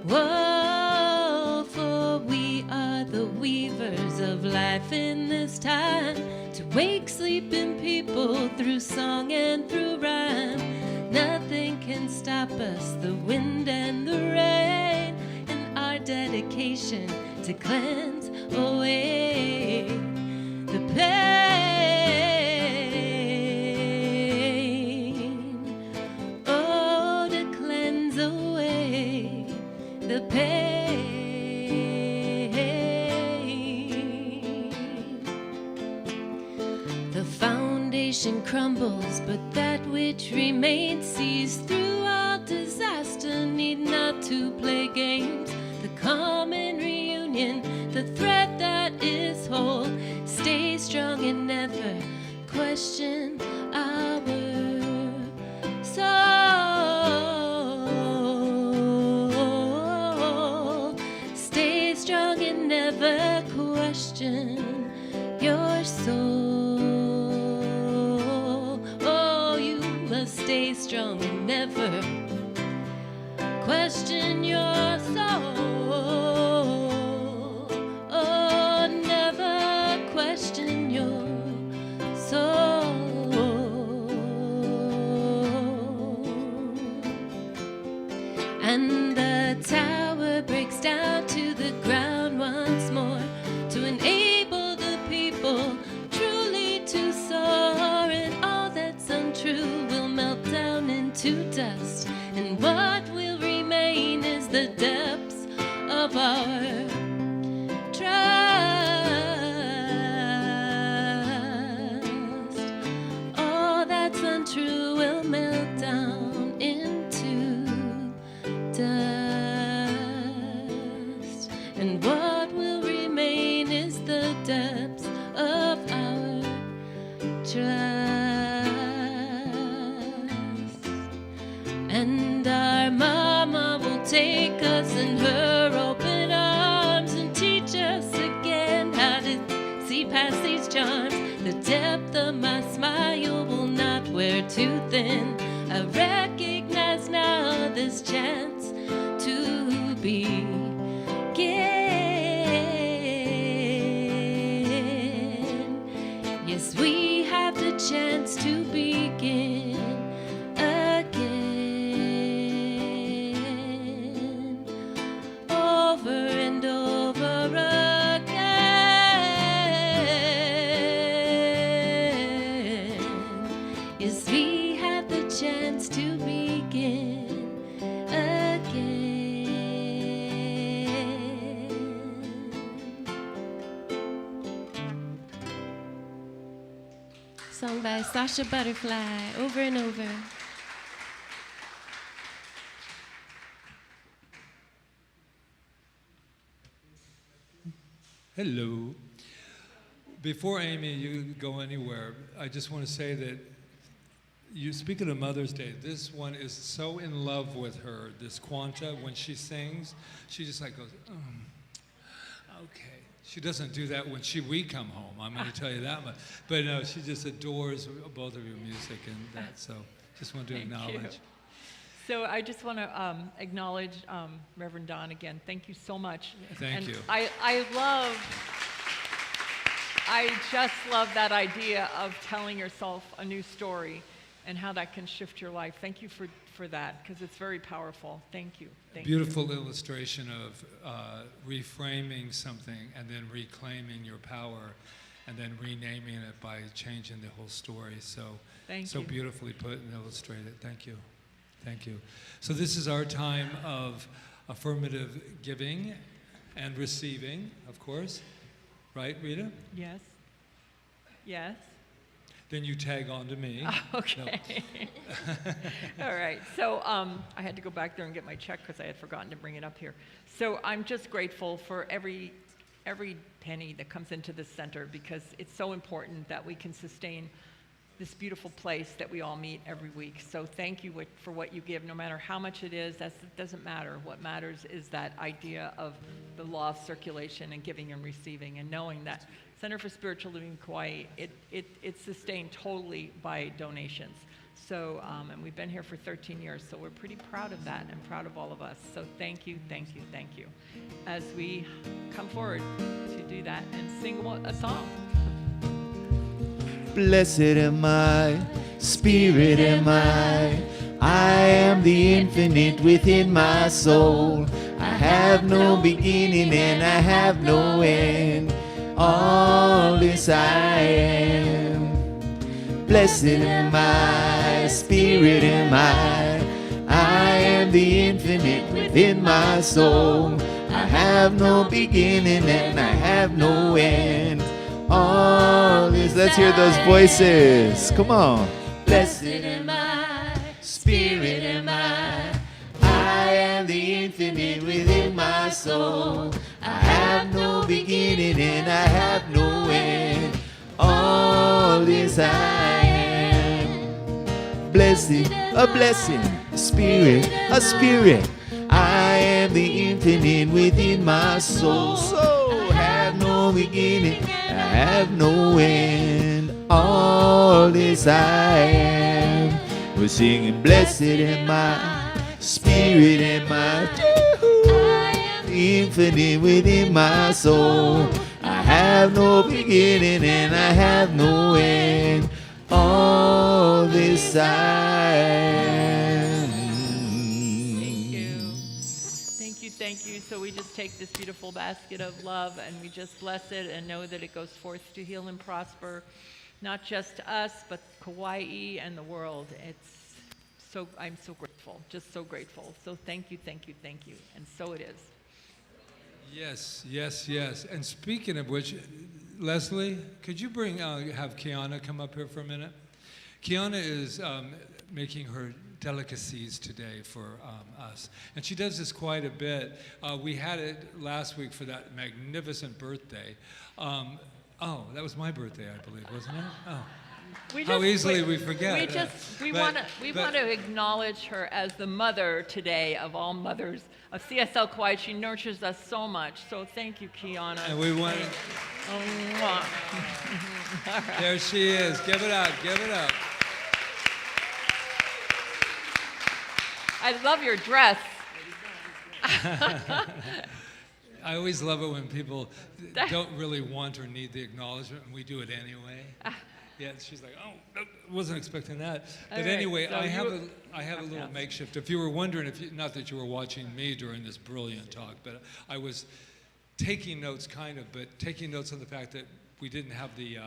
S3: whoa, for we are the weavers of life in this time, to wake sleeping people through song and through rhyme. Nothing can stop us, the wind and the rain, and our dedication to cleanse away the pain. Oh, to cleanse away the pain. The foundation crumbles, but that which remains sees through all disaster. Need not to play games. The common reunion, the thread that is whole. Stay strong and never question our soul. Stay strong and never question your soul. Oh, you must stay strong and never question your soul. Oh, never question your soul. And the tower breaks down to the ground once more to enable the people truly to soar, and all that's untrue will melt down into dust, and what will remain is the depths of our trust. All that's untrue will melt down into dust, and what will remain is the depths of our trust. And our mama will take us in her open arms and teach us again how to see past these charms. The depth of my smile will not wear too thin. I recognize now this chance to begin. Yes, we have the chance to begin again, over and over again. Yes, we have the chance to begin again. Sung by Sasha Butterfly, over and over.
S5: Hello. Before Amy, you go anywhere, I just want to say that you, speaking of Mother's Day, this one is so in love with her, this Quanta. When she sings, she just like goes, okay. She doesn't do that when we come home, I'm going to tell you that much. But no, she just adores both of your music and that, so just want to acknowledge.
S2: You. So I just want to acknowledge Reverend Don again. Thank you so much.
S5: Thank you.
S2: I just love that idea of telling yourself a new story and how that can shift your life. Thank you for that, because it's very powerful. Thank you. Thank
S5: Beautiful illustration of reframing something and then reclaiming your power and then renaming it by changing the whole story. So, so beautifully put and illustrated. Thank you. Thank you. So this is our time of affirmative giving and receiving, of course. Right, Rita?
S2: Yes. Yes.
S5: Then you tag on to me.
S2: Okay. No. All right. So I had to go back there and get my check because I had forgotten to bring it up here. So I'm just grateful for every penny that comes into this center, because it's so important that we can sustain this beautiful place that we all meet every week. So thank you for what you give, no matter how much it is. It doesn't matter. What matters is that idea of the law of circulation and giving and receiving, and knowing that Center for Spiritual Living Kauai, it's sustained totally by donations. So, and we've been here for 13 years, so we're pretty proud of that and proud of all of us. So thank you, thank you, thank you. As we come forward to do that and sing a song.
S4: Blessed am I, Spirit am I am the infinite within my soul. I have no beginning and I have no end. All this I am. Blessed am I, Spirit am I am the infinite within my soul. I have no beginning and I have no end. All this, let's hear those voices. Come on. Blessed am I, Spirit am I am the infinite within my soul. I have no beginning and I have no end. All this I am. Blessed, a blessing, Spirit, a spirit. I am the infinite within my soul. So have no beginning, I have no end. All this I am. We're singing, blessed am I, Spirit am I, the infinite within my soul. I have no beginning and I have no end. All this I am.
S2: Thank you. So we just take this beautiful basket of love and we just bless it and know that it goes forth to heal and prosper, not just us, but Kauai and the world. I'm so grateful, just so grateful. So thank you. And so it is.
S5: Yes. And speaking of which, Leslie, could you have Kiana come up here for a minute? Kiana is making her delicacies today for us. And she does this quite a bit. We had it last week for that magnificent birthday. Oh, that was my birthday, I believe, wasn't it? Oh. How easily we forget.
S2: We want to acknowledge her as the mother today of all mothers of CSL Kauai. She nurtures us so much. So thank you, Kiana.
S5: And we want to... There she is. Give it up.
S2: I love your dress.
S5: I always love it when people don't really want or need the acknowledgement, and we do it anyway. Yeah, she's like, oh, wasn't expecting that. But anyway, so I have a little makeshift. If you were wondering, not that you were watching me during this brilliant talk, but I was taking notes, but taking notes on the fact that we didn't have the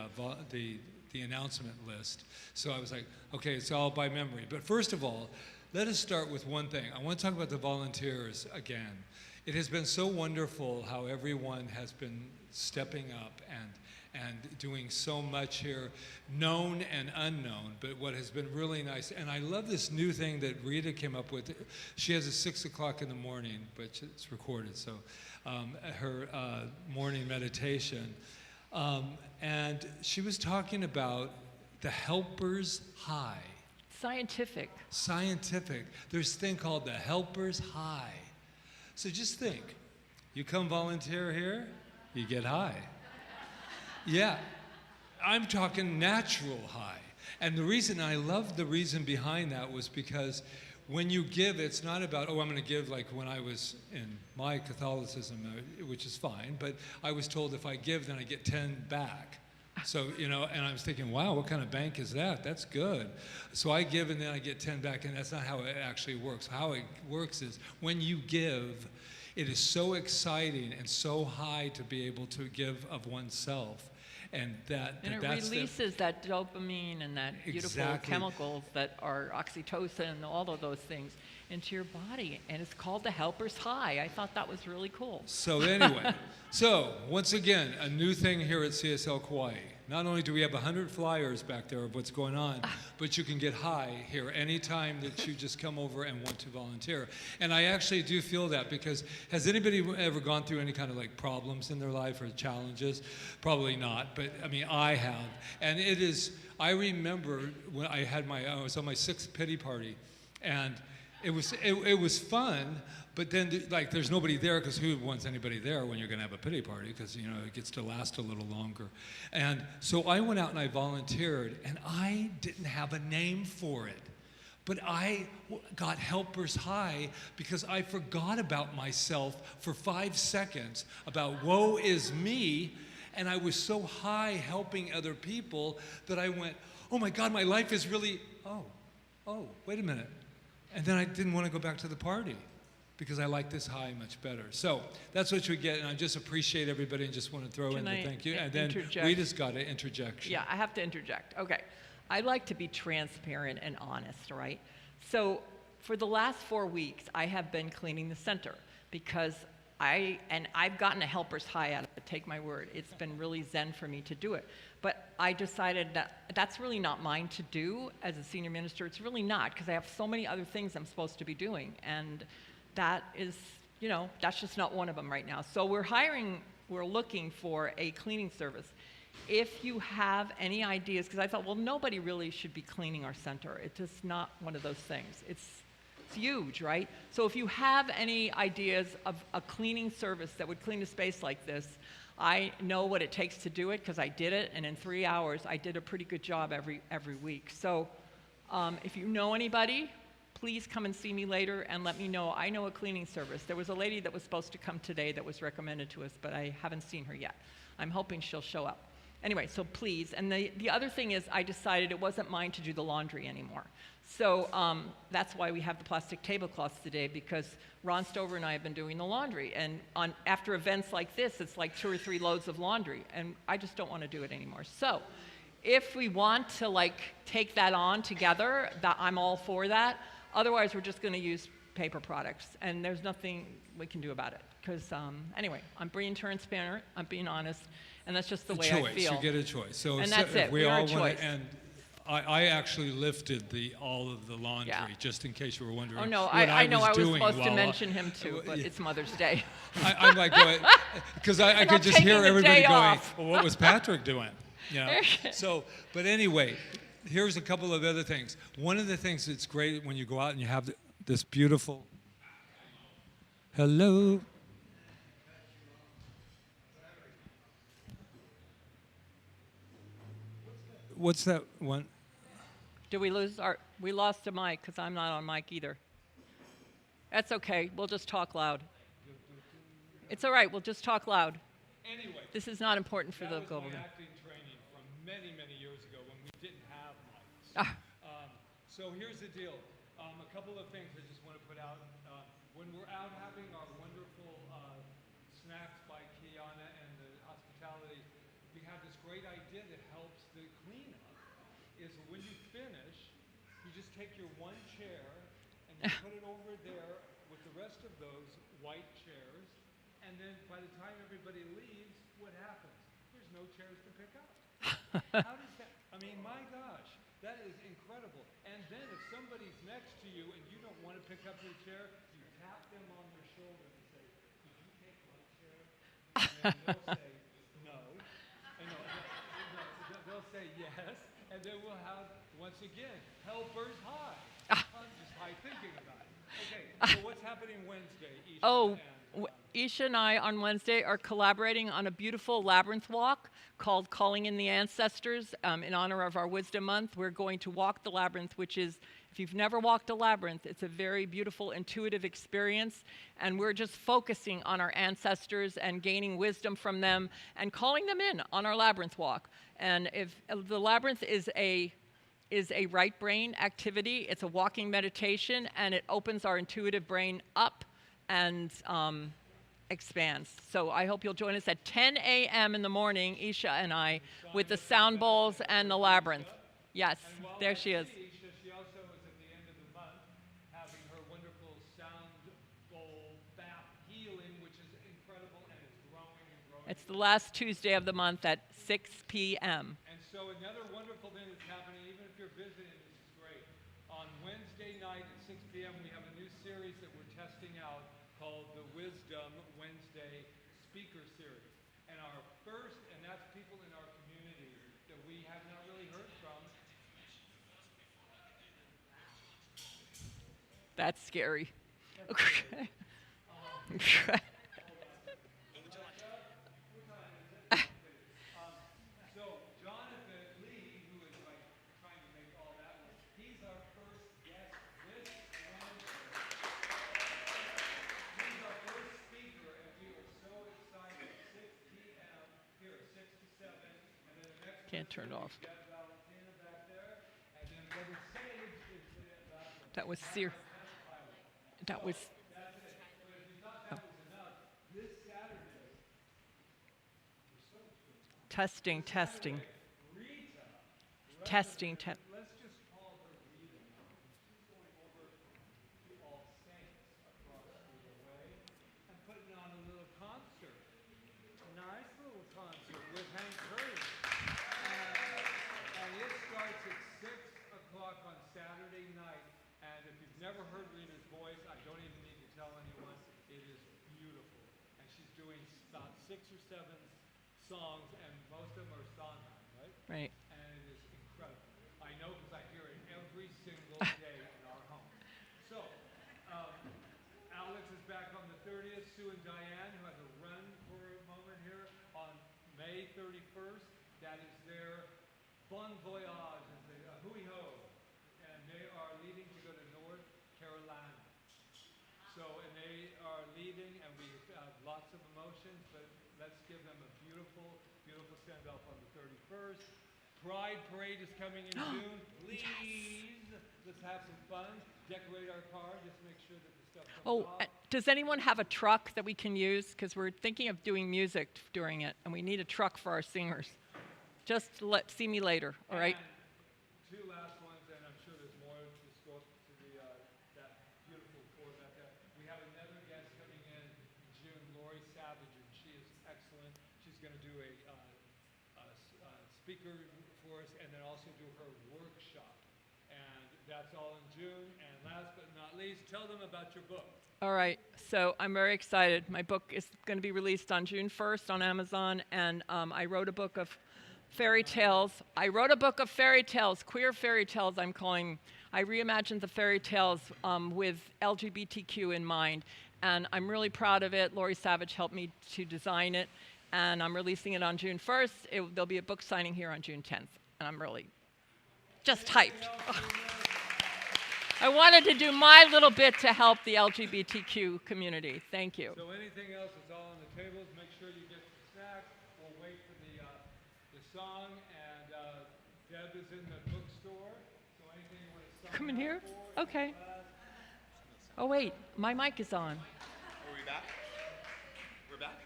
S5: announcement list. So I was like, okay, it's all by memory. But first of all, let us start with one thing. I want to talk about the volunteers again. It has been so wonderful how everyone has been stepping up and doing so much here, known and unknown, but what has been really nice, and I love this new thing that Rita came up with. She has a 6 o'clock in the morning, but it's recorded, so her morning meditation, and she was talking about the helper's high.
S2: Scientific. There's a thing called the helper's high. So just think, you come volunteer here, you get high. Yeah, I'm talking natural high. And the reason behind that was because when you give, it's not about, I'm going to give like when I was in my Catholicism, which is fine, but I was told if I give, then I get 10 back.
S5: So, and I was thinking, wow, what kind of bank is that? That's good. So I give and then I get 10 back, and that's not how it actually works. How it works is when you give, it is so exciting and so high to be able to give of oneself. And
S2: it releases that dopamine and that beautiful chemicals that are oxytocin and all of those things into your body. And it's called the helper's high. I thought that was really cool.
S5: So anyway, once again, a new thing here at CSL Kauai. Not only do we have 100 flyers back there of what's going on, but you can get high here anytime that you just come over and want to volunteer. And I actually do feel that, because has anybody ever gone through any kind of like problems in their life or challenges? Probably not, but I mean, I have. And I remember when I was on my 6th pity party, and it was fun, but then there's nobody there, because who wants anybody there when you're going to have a pity party, because it gets to last a little longer. And so I went out and I volunteered, and I didn't have a name for it, but I got helper's high because I forgot about myself for 5 seconds, about woe is me, and I was so high helping other people that I went, oh my God, my life is really, oh, wait a minute. And then I didn't want to go back to the party because I like this high much better. So that's what you get, and I just appreciate everybody and just want to throw in the thank you. And then Rita's got an interjection.
S2: Yeah, I have to interject. Okay. I like to be transparent and honest, right? So for the last 4 weeks, I have been cleaning the center because I've gotten a helper's high out of it, take my word. It's been really zen for me to do it. But I decided that that's really not mine to do as a senior minister. It's really not, because I have so many other things I'm supposed to be doing. And that is, that's just not one of them right now. So we're looking for a cleaning service. If you have any ideas, because I thought, well, nobody really should be cleaning our center. It's just not one of those things. It's huge, right? So if you have any ideas of a cleaning service that would clean a space like this, I know what it takes to do it because I did it, and in 3 hours I did a pretty good job every week. So if you know anybody, please come and see me later and let me know. I know a cleaning service. There was a lady that was supposed to come today that was recommended to us, but I haven't seen her yet. I'm hoping she'll show up. Anyway, so please. And the other thing is, I decided it wasn't mine to do the laundry anymore. So that's why we have the plastic tablecloths today, because Ron Stover and I have been doing the laundry. And after events like this, it's like 2 or 3 loads of laundry. And I just don't want to do it anymore. So if we want to take that on together, I'm all for that. Otherwise, we're just going to use paper products. And there's nothing we can do about it. Because anyway, I'm being transparent. I'm being honest. And that's just the way I feel.
S5: You get a choice. So
S2: and that's it.
S5: We all
S2: a choice.
S5: And I actually lifted all of the laundry, just in case you were wondering.
S2: Oh no,
S5: what
S2: I know I was supposed to
S5: while
S2: mention him too, but it's Mother's Day.
S5: I'm like, because I could just hear everybody going, well, what was Patrick doing? So, but anyway, here's a couple of other things. One of the things that's great when you go out and you have this beautiful, hello. What's that one?
S2: Did we lose we lost a mic because I'm not on mic either. That's okay. We'll just talk loud. It's all right. We'll just talk loud.
S5: Anyway.
S2: This is not important for the global.
S5: That was my acting training from many, many years ago when we didn't have mics. So here's the deal. A couple of things I just want to put out. When we're out having our wonderful snacks by Kiana and the hospitality, we have this great idea that helps the cleanup. Is when you finish, you just take your one chair and you put it over there with the rest of those white chairs, and then by the time everybody leaves, what happens? There's no chairs to pick up. How does that? I mean, my gosh, that is incredible. And then if somebody's next to you and you don't want to pick up your chair, you tap them on their shoulder and say, "Did you take my chair?" And then they'll say, "No." And they'll say yes. And then we'll have, once again, helpers high. I'm just high thinking about it. Okay, so what's happening Wednesday?
S2: Isha and I on Wednesday are collaborating on a beautiful labyrinth walk called Calling in the Ancestors in honor of our Wisdom Month. We're going to walk the labyrinth, which is, if you've never walked a labyrinth, it's a very beautiful, intuitive experience. And we're just focusing on our ancestors and gaining wisdom from them and calling them in on our labyrinth walk. And if the labyrinth is a right brain activity, it's a walking meditation, and it opens our intuitive brain up and expands. So I hope you'll join us at 10 a.m. in the morning, Isha and I, with the sound bowls and the labyrinth. Yes, there she is.
S5: She also is at the end of the month having her wonderful sound bowl bath healing, which is incredible and is growing and growing.
S2: It's the last Tuesday of the month at 6 p.m.
S5: And so another wonderful thing that's happening, even if you're visiting, this is great. On Wednesday night at 6 p.m., we have a new series that we're testing out called the Wisdom Wednesday Speaker Series. And our first, and that's people in our community that we have not really heard from.
S2: That's scary.
S5: So Jonathan Lee, who is like trying to make all that, he's our first guest this Wednesday. He's our first speaker, and we are so excited. 6 p.m. here, 6 to 7, and then the next
S2: Can't turn it off.
S5: we got Valentina back there, and then Brother Sage is the
S2: That was serious. That was.
S5: That's it. But if you thought that was enough, this Saturday,
S2: Testing.
S5: Rita,
S2: Testing.
S5: let's just call her Rita. She's going over to All Saints across the way and putting on a little concert. A nice little concert with Hank Curry. And it starts at 6 o'clock on Saturday night. And if you've never heard Rita's voice, I don't even need to tell anyone, it is beautiful. And she's doing about 6 or 7 songs, and most of them are Sondheim, right?
S2: Right.
S5: And it is incredible. I know because I hear it every single day in our home. So, Alex is back on the 30th. Sue and Diane, who had to run for a moment here, on May 31st. That is their Bon Voyage, hui ho. And they are leaving to go to North Carolina. So, and they are leaving, and we have lots of emotions, but let's give them a beautiful, beautiful send-off on the 31st. Pride Parade is coming in June. Please, let's have some fun. Decorate our car. Just make sure that the stuff comes off.
S2: Does anyone have a truck that we can use? Because we're thinking of doing music during it, and we need a truck for our singers. Just see me later, all right?
S5: And 2 last ones, and I'm sure there's more. Just go up to that beautiful Corvette there. We have another guest coming in June, Lori Savage, and she is excellent. She's going to do a speaker for us, and then also do her workshop. And that's all in June. And last but not least, tell them about your book.
S2: All right, so I'm very excited. My book is going to be released on June 1st on Amazon, and I wrote a book of fairy tales. Queer fairy tales, I'm calling. I reimagined the fairy tales with LGBTQ in mind, and I'm really proud of it. Lori Savage helped me to design it, and I'm releasing it on June 1st. There'll be a book signing here on June 10th, and I'm really just hyped. I wanted to do my little bit to help the LGBTQ community. Thank you.
S5: So anything else is all on the tables. Make sure you get the snacks. We'll wait for the song. And Deb is in the bookstore. So anything you want to sign
S2: Come in
S5: up
S2: here?
S5: for,
S2: Okay. Oh, wait. My mic is on.
S7: Are we back? We're back?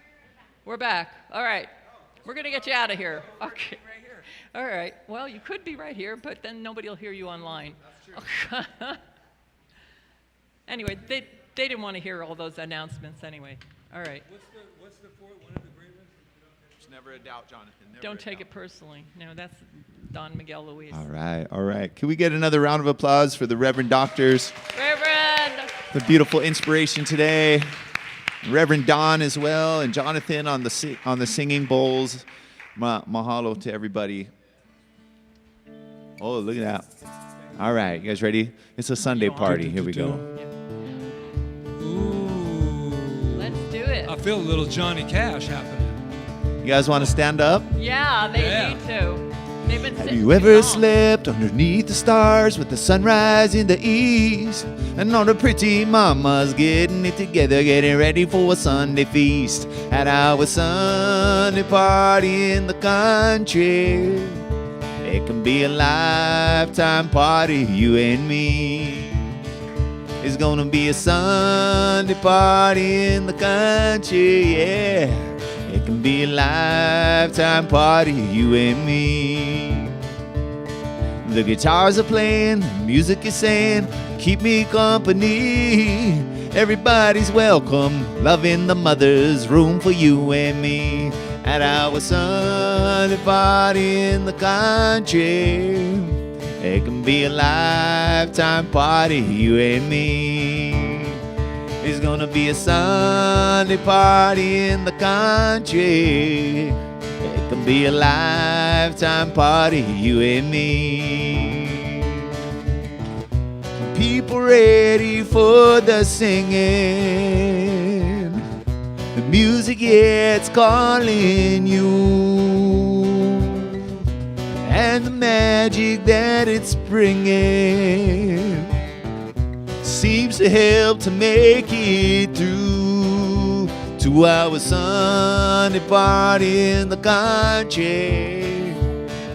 S2: We're back. All right. We're going to get you out of here. Okay.
S7: Right here.
S2: All right. Well, you could be right here, but then nobody will hear you online.
S7: That's true.
S2: Anyway, they didn't want to hear all those announcements anyway. All right.
S5: What's the one of the great ones?
S7: There's never a doubt, Jonathan. Never
S2: Don't
S7: a
S2: take
S7: doubt.
S2: it personally. No, that's Don Miguel Luis.
S4: All right, all right. Can we get another round of applause for the Reverend Doctors?
S2: Reverend!
S4: The beautiful inspiration today. Reverend Don as well, and Jonathan on the singing bowls. Mahalo to everybody. Oh, look at that. All right, you guys ready? It's a Sunday party. Here we go.
S2: Let's do it.
S5: A feel a little Johnny Cash happening.
S4: You guys want to stand up?
S2: Yeah, they
S5: Yeah.
S2: need to. They've been
S4: Have
S2: sitting
S4: you
S2: too
S4: ever
S2: long.
S4: slept underneath the stars with the sunrise in the east? And all the pretty mamas getting it together, getting ready for a Sunday feast at our Sunday party in the country. It can be a lifetime party, you and me. It's gonna be a Sunday party in the country, yeah. It can be a lifetime party, you and me. The guitars are playing, the music is saying, keep me company. Everybody's welcome, love in the mother's room for you and me. At our Sunday party in the country, it can be a lifetime party, you and me. It's gonna be a Sunday party in the country. It can be a lifetime party, you and me. People ready for the singing. The music, yeah, it's calling you. And the magic that it's bringing seems to help to make it through to our Sunday party in the country.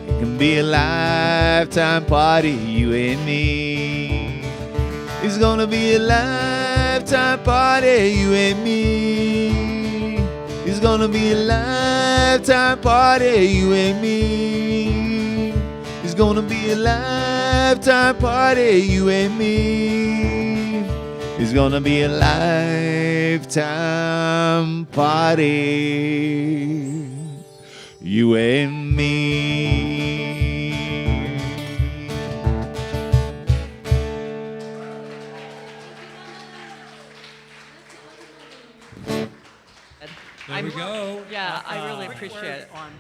S4: It can be a lifetime party, you and me. It's gonna be a lifetime party, you and me. It's gonna be a lifetime party, you and me. It's gonna be a lifetime party, you and me. It's gonna be a lifetime party, you and me.
S5: There we go.
S2: Yeah, I really appreciate it.
S1: On